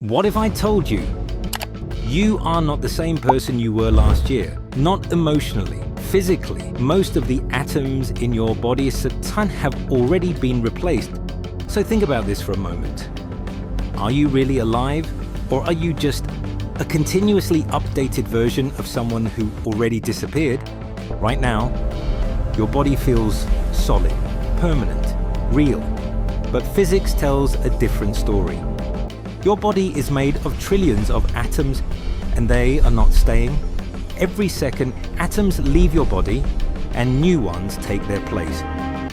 What if I told you, you are not the same person you were last year? Not emotionally, physically. Most of the atoms in your body have already been replaced. So think about this for a moment. Are you really alive, or are you just a continuously updated version of someone who already disappeared? Right now, your body feels solid, permanent, real. But physics tells a different story. Your body is made of trillions of atoms, and they are not staying. Every second, atoms leave your body and new ones take their place.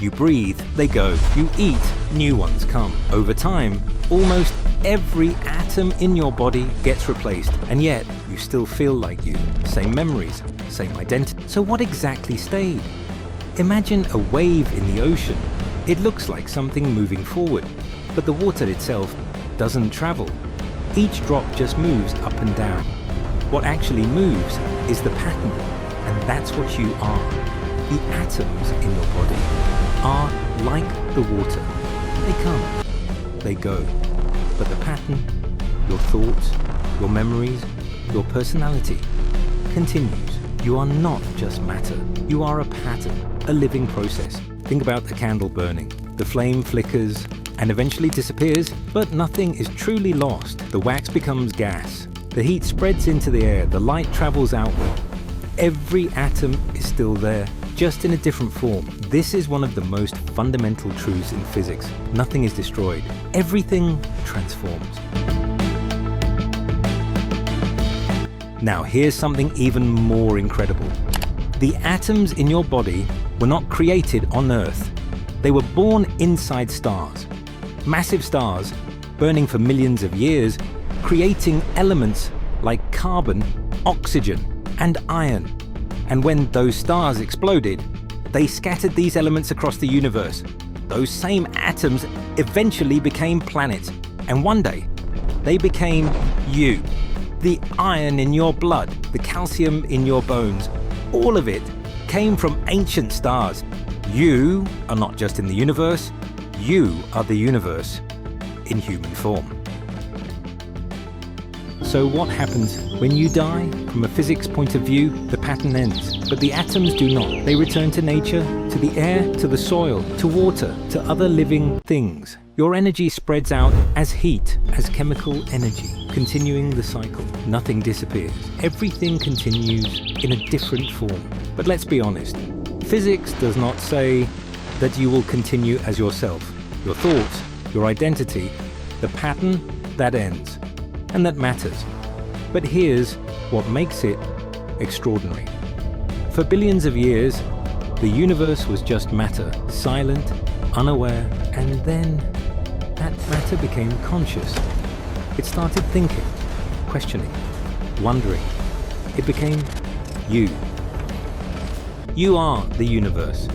You breathe, they go. You eat, new ones come. Over time, almost every atom in your body gets replaced, and yet you still feel like you. Same memories, same identity. So what exactly stayed? Imagine a wave in the ocean. It looks like something moving forward, but the water itself doesn't travel. Each drop just moves up and down. What actually moves is the pattern, and that's what you are. The atoms in your body are like the water. They come, they go. But the pattern, your thoughts, your memories, your personality continues. You are not just matter. You are a pattern, a living process. Think about a candle burning. The flame flickers and eventually disappears, but nothing is truly lost. The wax becomes gas. The heat spreads into the air. The light travels outward. Every atom is still there, just in a different form. This is one of the most fundamental truths in physics. Nothing is destroyed. Everything transforms. Now, here's something even more incredible. The atoms in your body were not created on Earth. They were born inside stars. Massive stars, burning for millions of years, creating elements like carbon, oxygen, and iron. And when those stars exploded, they scattered these elements across the universe. Those same atoms eventually became planets. And one day, they became you. The iron in your blood, the calcium in your bones, all of it came from ancient stars. You are not just in the universe, you are the universe in human form. So what happens when you die? From a physics point of view, the pattern ends. But the atoms do not. They return to nature, to the air, to the soil, to water, to other living things. Your energy spreads out as heat, as chemical energy, continuing the cycle. Nothing disappears. Everything continues in a different form. But let's be honest. Physics does not say that you will continue as yourself. Your thoughts, your identity, the pattern, that ends. And that matters. But here's what makes it extraordinary. For billions of years, the universe was just matter, silent, unaware, and then that matter became conscious. It started thinking, questioning, wondering. It became you. You are the universe,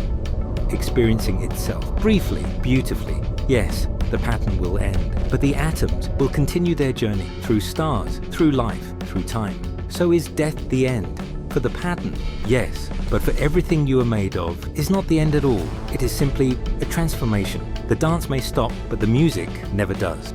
experiencing itself, briefly, beautifully. Yes, the pattern will end, but the atoms will continue their journey through stars, through life, through time. So is death the end? For the pattern, yes, but for everything you are made of is not the end at all. It is simply a transformation. The dance may stop, but the music never does.